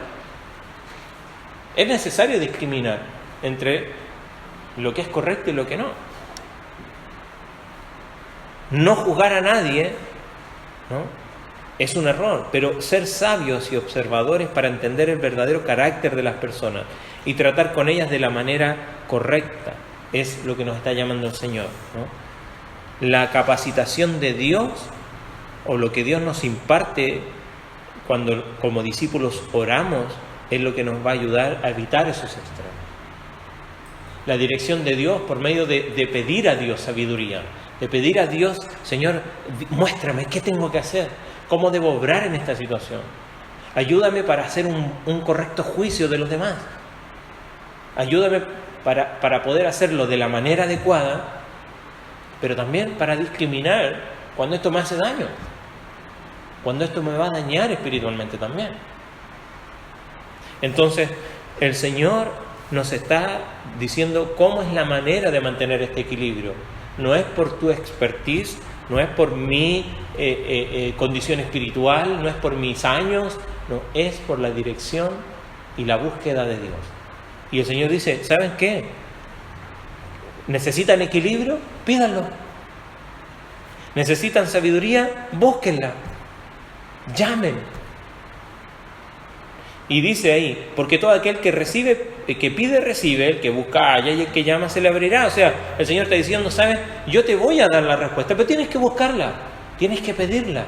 Es necesario discriminar entre lo que es correcto y lo que no. No juzgar a nadie, ¿no? Es un error, pero ser sabios y observadores para entender el verdadero carácter de las personas y tratar con ellas de la manera correcta es lo que nos está llamando el Señor, ¿no? La capacitación de Dios o lo que Dios nos imparte cuando como discípulos oramos es lo que nos va a ayudar a evitar esos extremos. La dirección de Dios por medio de pedir a Dios sabiduría, de pedir a Dios, Señor, muéstrame qué tengo que hacer, cómo debo obrar en esta situación. Ayúdame para hacer un correcto juicio de los demás. Ayúdame para poder hacerlo de la manera adecuada, pero también para discriminar cuando esto me hace daño, cuando esto me va a dañar espiritualmente también. Entonces, el Señor nos está diciendo cómo es la manera de mantener este equilibrio. No es por tu expertise, no es por mi condición espiritual, no es por mis años, no, es por la dirección y la búsqueda de Dios. Y el Señor dice, ¿saben qué? ¿Necesitan equilibrio? Pídanlo. ¿Necesitan sabiduría? Búsquenla. Llamen. Y dice ahí, porque todo aquel que recibe, que pide, recibe, el que busca halla y el que llama se le abrirá. O sea, el Señor está diciendo, ¿sabes? Yo te voy a dar la respuesta, pero tienes que buscarla, tienes que pedirla.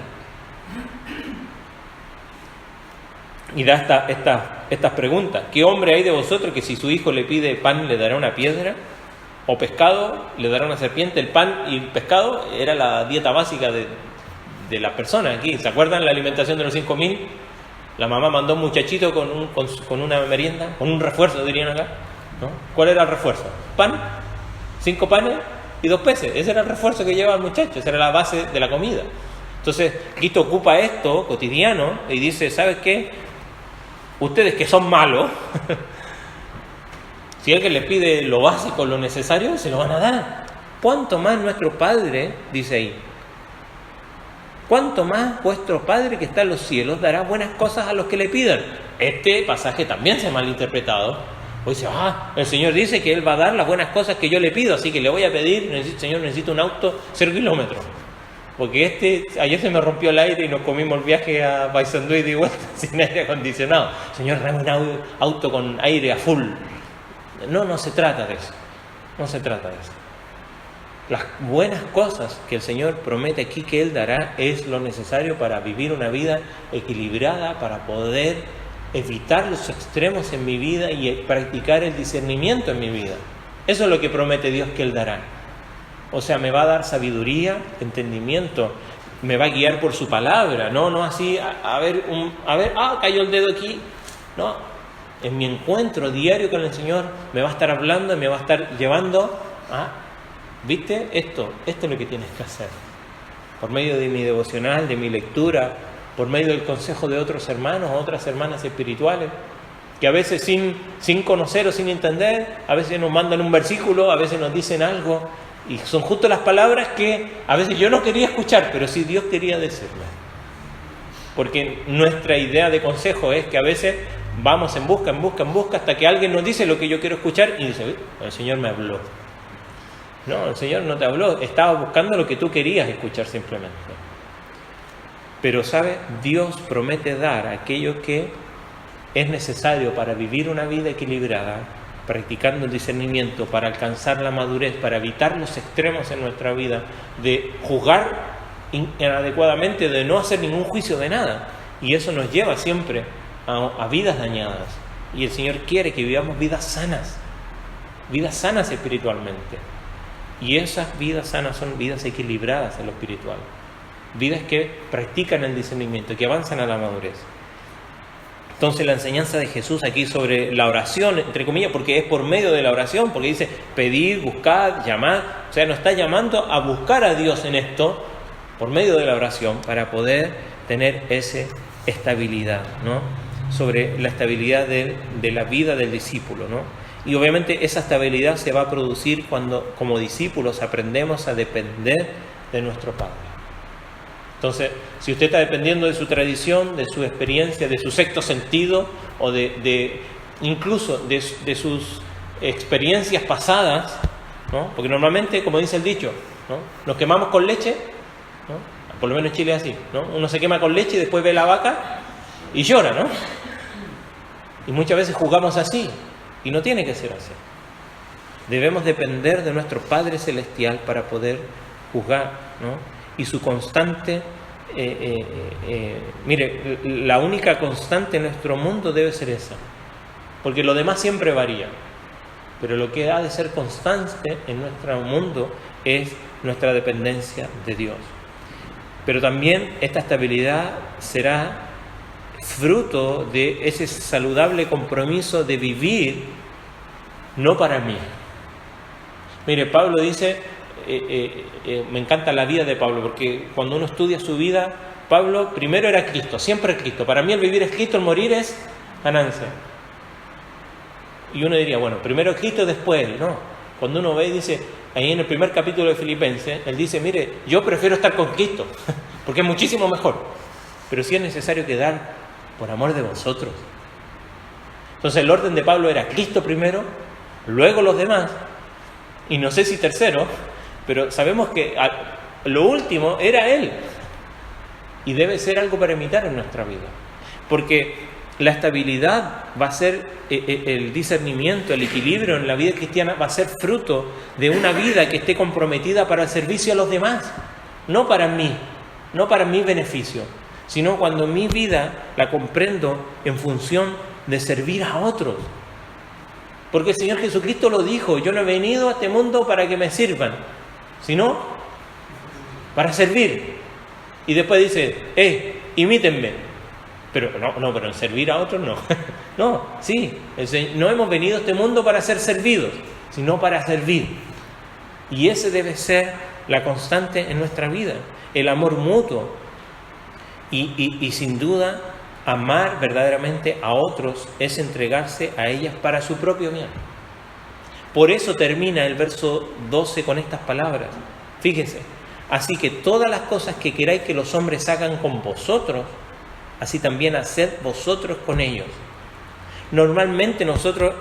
Y da estas preguntas. ¿Qué hombre hay de vosotros que si su hijo le pide pan le dará una piedra? o pescado, le dará una serpiente. El pan y el pescado era la dieta básica de las personas aquí. ¿Se acuerdan la alimentación de los 5.000? La mamá mandó un muchachito con una merienda, con un refuerzo, dirían acá, ¿no? ¿Cuál era el refuerzo? Pan, 5 panes y 2 peces. Ese era el refuerzo que llevaba el muchacho, esa era la base de la comida. Entonces, Cristo ocupa esto cotidiano y dice, ¿sabes qué? Ustedes que son malos, si alguien les pide lo básico, lo necesario, se lo van a dar. ¿Cuánto más nuestro Padre, dice ahí, cuánto más vuestro Padre que está en los cielos dará buenas cosas a los que le pidan? Este pasaje también se ha malinterpretado. Hoy dice, el Señor dice que Él va a dar las buenas cosas que yo le pido, así que le voy a pedir, Señor, necesito un auto 0 kilómetros. Porque ayer se me rompió el aire y nos comimos el viaje a Paysandú y de vuelta sin aire acondicionado. Señor, dame un auto con aire a full. No se trata de eso. No se trata de eso. Las buenas cosas que el Señor promete aquí que Él dará es lo necesario para vivir una vida equilibrada, para poder evitar los extremos en mi vida y practicar el discernimiento en mi vida. Eso es lo que promete Dios que Él dará. O sea, me va a dar sabiduría, entendimiento, me va a guiar por su palabra, no así, cayó el dedo aquí. No, en mi encuentro diario con el Señor me va a estar hablando y me va a estar llevando a, ¿viste? Esto es lo que tienes que hacer. Por medio de mi devocional, de mi lectura, por medio del consejo de otros hermanos o otras hermanas espirituales, que a veces sin conocer o sin entender, a veces nos mandan un versículo, a veces nos dicen algo, y son justo las palabras que a veces yo no quería escuchar, pero sí Dios quería decirme. Porque nuestra idea de consejo es que a veces vamos en busca, hasta que alguien nos dice lo que yo quiero escuchar y dice, el Señor me habló. No, el Señor no te habló, estaba buscando lo que tú querías escuchar simplemente. Pero, ¿sabes? Dios promete dar aquello que es necesario para vivir una vida equilibrada, practicando el discernimiento, para alcanzar la madurez, para evitar los extremos en nuestra vida, de juzgar inadecuadamente, de no hacer ningún juicio de nada. Y eso nos lleva siempre a vidas dañadas. Y el Señor quiere que vivamos vidas sanas espiritualmente. Y esas vidas sanas son vidas equilibradas en lo espiritual. Vidas que practican el discernimiento, que avanzan a la madurez. Entonces la enseñanza de Jesús aquí sobre la oración, entre comillas, porque es por medio de la oración, porque dice pedir, buscar, llamar, o sea, nos está llamando a buscar a Dios en esto, por medio de la oración, para poder tener esa estabilidad, ¿no? Sobre la estabilidad de la vida del discípulo, ¿no? Y obviamente esa estabilidad se va a producir cuando como discípulos aprendemos a depender de nuestro Padre. Entonces, si usted está dependiendo de su tradición, de su experiencia, de su sexto sentido, o incluso de sus experiencias pasadas, ¿no? Porque normalmente, como dice el dicho, ¿no? Nos quemamos con leche, ¿no? Por lo menos en Chile es así, ¿no? Uno se quema con leche y después ve la vaca y llora, ¿no? Y muchas veces jugamos así, y no tiene que ser así. Debemos depender de nuestro Padre Celestial para poder juzgar, ¿no? Y su constante, mire, la única constante en nuestro mundo debe ser esa, porque lo demás siempre varía, pero lo que ha de ser constante en nuestro mundo es nuestra dependencia de Dios. Pero también esta estabilidad será fruto de ese saludable compromiso de vivir no para mí. Mire, Pablo dice, me encanta la vida de Pablo, porque cuando uno estudia su vida, Pablo primero era Cristo, siempre Cristo. Para mí el vivir es Cristo, el morir es ganancia. Y uno diría, bueno, primero Cristo, después Él. No, cuando uno ve y dice, ahí en el primer capítulo de Filipenses, él dice, mire, yo prefiero estar con Cristo, porque es muchísimo mejor. Pero sí es necesario quedar por amor de vosotros. Entonces el orden de Pablo era Cristo primero, luego los demás, y no sé si tercero, pero sabemos que lo último era Él. Y debe ser algo para imitar en nuestra vida. Porque la estabilidad va a ser el discernimiento, el equilibrio en la vida cristiana va a ser fruto de una vida que esté comprometida para el servicio a los demás. No para mí, no para mi beneficio, sino cuando mi vida la comprendo en función de servir a otros. Porque el Señor Jesucristo lo dijo: yo no he venido a este mundo para que me sirvan, sino para servir. Y después dice: imítenme. Pero pero en servir a otros no. No, sí, no hemos venido a este mundo para ser servidos, sino para servir. Y ese debe ser la constante en nuestra vida, el amor mutuo. Y sin duda, amar verdaderamente a otros es entregarse a ellas para su propio bien. Por eso termina el verso 12 con estas palabras. Fíjense: así que todas las cosas que queráis que los hombres hagan con vosotros, así también haced vosotros con ellos. Normalmente nosotros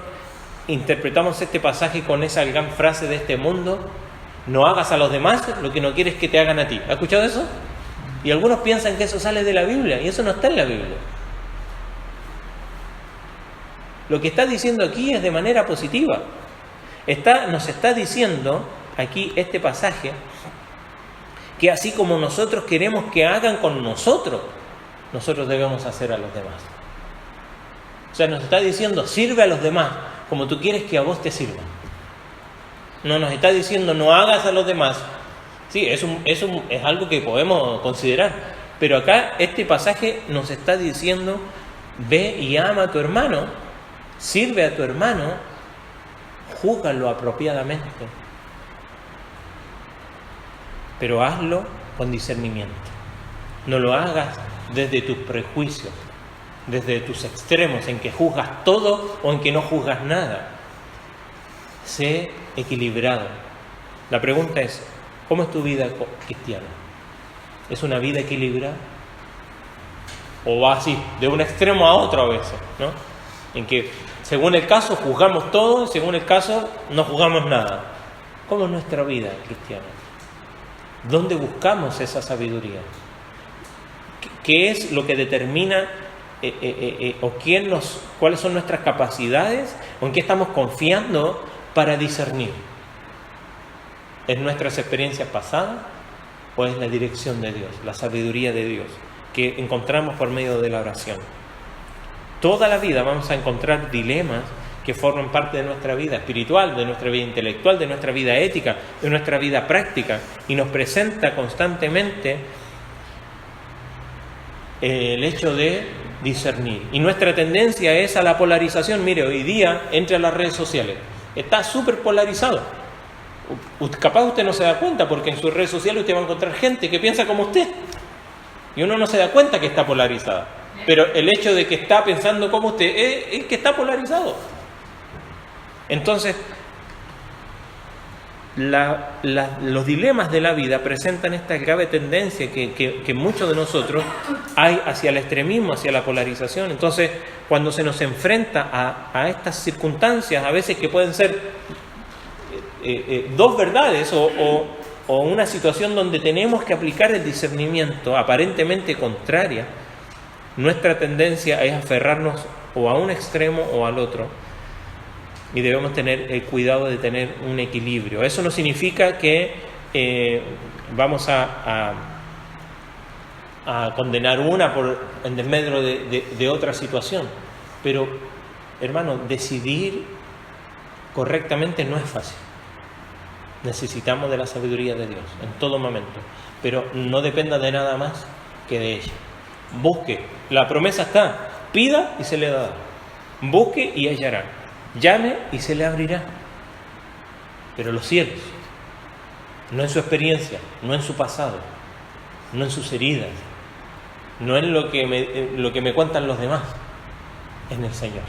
interpretamos este pasaje con esa gran frase de este mundo: no hagas a los demás lo que no quieres que te hagan a ti. ¿Has escuchado eso? Y algunos piensan que eso sale de la Biblia, y eso no está en la Biblia. Lo que está diciendo aquí es de manera positiva. Nos está diciendo aquí este pasaje que así como nosotros queremos que hagan con nosotros, nosotros debemos hacer a los demás. O sea, nos está diciendo: sirve a los demás como tú quieres que a vos te sirvan. No nos está diciendo: no hagas a los demás. Sí, es algo que podemos considerar. Pero acá este pasaje nos está diciendo: ve y ama a tu hermano, sirve a tu hermano, júzgalo apropiadamente. Pero hazlo con discernimiento. No lo hagas desde tus prejuicios, desde tus extremos, en que juzgas todo o en que no juzgas nada. Sé equilibrado. La pregunta es: ¿cómo es tu vida cristiana? ¿Es una vida equilibrada? ¿O va así, de un extremo a otro a veces, ¿no? En que según el caso juzgamos todo, según el caso no juzgamos nada. ¿Cómo es nuestra vida cristiana? ¿Dónde buscamos esa sabiduría? ¿Qué es lo que determina cuáles son nuestras capacidades o en qué estamos confiando para discernir? ¿Es nuestras experiencias pasadas o es la dirección de Dios, la sabiduría de Dios que encontramos por medio de la oración? Toda la vida vamos a encontrar dilemas que forman parte de nuestra vida espiritual, de nuestra vida intelectual, de nuestra vida ética, de nuestra vida práctica, y nos presenta constantemente el hecho de discernir. Y nuestra tendencia es a la polarización. Mire, hoy día, entre las redes sociales, está súper polarizado. Capaz usted no se da cuenta, porque en sus redes sociales usted va a encontrar gente que piensa como usted, y uno no se da cuenta que está polarizada. Pero el hecho de que está pensando como usted es que está polarizado. Entonces, los dilemas de la vida presentan esta grave tendencia que muchos de nosotros hay hacia el extremismo, hacia la polarización. Entonces, cuando se nos enfrenta a estas circunstancias, a veces que pueden ser dos verdades o una situación donde tenemos que aplicar el discernimiento aparentemente contraria, nuestra tendencia es aferrarnos o a un extremo o al otro, y debemos tener el cuidado de tener un equilibrio. Eso no significa que vamos a condenar una en desmedro de otra situación, pero, hermano, decidir correctamente no es fácil. Necesitamos de la sabiduría de Dios en todo momento, pero no dependa de nada más que de ella. Busque, la promesa está: pida y se le dará, busque y hallará, llame y se le abrirá. Pero los cielos, no en su experiencia, no en su pasado, no en sus heridas, no en lo que me cuentan los demás, en el Señor.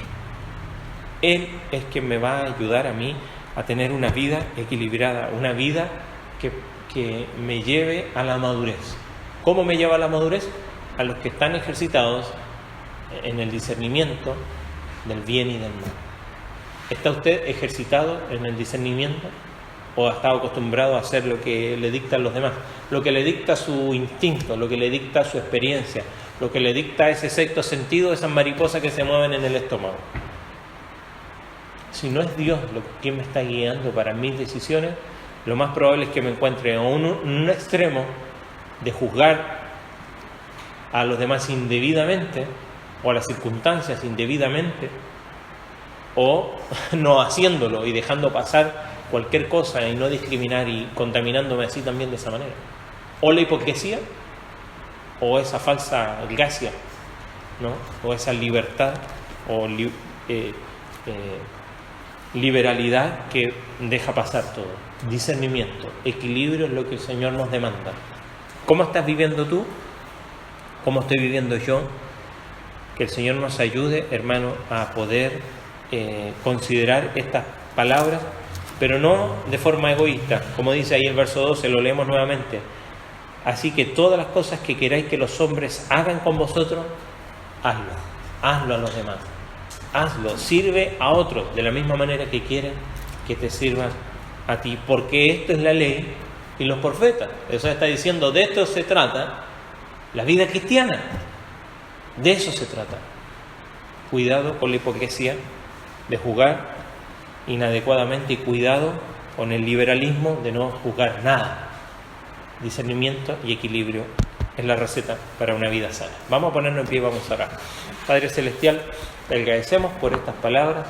Él es quien me va a ayudar a mí a tener una vida equilibrada, una vida que me lleve a la madurez. ¿Cómo me lleva a la madurez? A los que están ejercitados en el discernimiento del bien y del mal. ¿Está usted ejercitado en el discernimiento o ha estado acostumbrado a hacer lo que le dictan los demás? Lo que le dicta su instinto, lo que le dicta su experiencia, lo que le dicta ese sexto sentido, esas mariposas que se mueven en el estómago. Si no es Dios quien me está guiando para mis decisiones, lo más probable es que me encuentre en un extremo de juzgar a los demás indebidamente o a las circunstancias indebidamente, o no haciéndolo y dejando pasar cualquier cosa y no discriminar y contaminándome así también de esa manera. O la hipocresía, o esa falsa gracia, ¿no? O esa libertad o liberalidad que deja pasar todo. Discernimiento, equilibrio es lo que el Señor nos demanda. ¿Cómo estás viviendo tú? ¿Cómo estoy viviendo yo? Que el Señor nos ayude, hermano, a poder considerar estas palabras, pero no de forma egoísta. Como dice ahí el verso 12, lo leemos nuevamente. Así que todas las cosas que queráis que los hombres hagan con vosotros, hazlo a los demás. Hazlo, sirve a otros de la misma manera que quieren que te sirvan a ti, porque esto es la ley y los profetas. Eso está diciendo, de esto se trata la vida cristiana, de eso se trata. Cuidado con la hipocresía de juzgar inadecuadamente y cuidado con el liberalismo de no juzgar nada. Discernimiento y equilibrio es la receta para una vida sana. Vamos a ponernos en pie y vamos a orar. Padre Celestial, te agradecemos por estas palabras,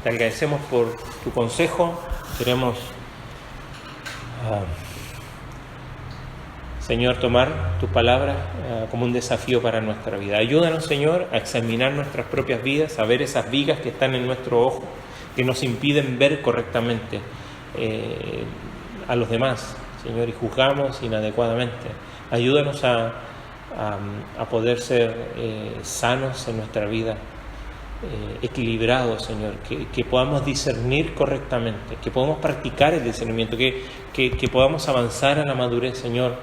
te agradecemos por tu consejo. Queremos, Señor, tomar tus palabras como un desafío para nuestra vida. Ayúdanos, Señor, a examinar nuestras propias vidas, a ver esas vigas que están en nuestro ojo, que nos impiden ver correctamente a los demás, Señor, y juzgamos inadecuadamente. Ayúdanos a poder ser sanos en nuestra vida, equilibrados, Señor, que podamos discernir correctamente, que podamos practicar el discernimiento, que podamos avanzar a la madurez, Señor,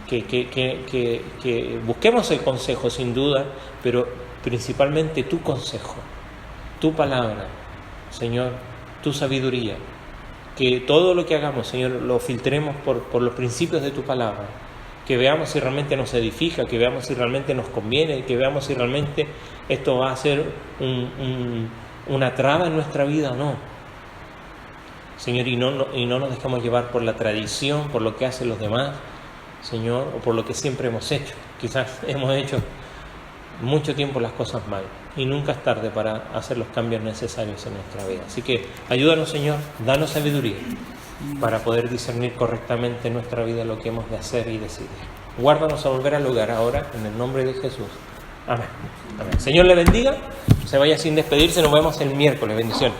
que busquemos el consejo sin duda, pero principalmente tu consejo, tu palabra, Señor, tu sabiduría, que todo lo que hagamos, Señor, lo filtremos por los principios de tu palabra, que veamos si realmente nos edifica, que veamos si realmente nos conviene, que veamos si realmente esto va a ser una traba en nuestra vida o no. Señor, y no nos dejemos llevar por la tradición, por lo que hacen los demás, Señor, o por lo que siempre hemos hecho. Quizás hemos hecho mucho tiempo las cosas mal y nunca es tarde para hacer los cambios necesarios en nuestra vida. Así que ayúdanos, Señor, danos sabiduría para poder discernir correctamente en nuestra vida lo que hemos de hacer y decidir. Guárdanos a volver al lugar ahora, en el nombre de Jesús. Amén. Amén. Señor le bendiga. Se vaya sin despedirse. Nos vemos el miércoles. Bendiciones.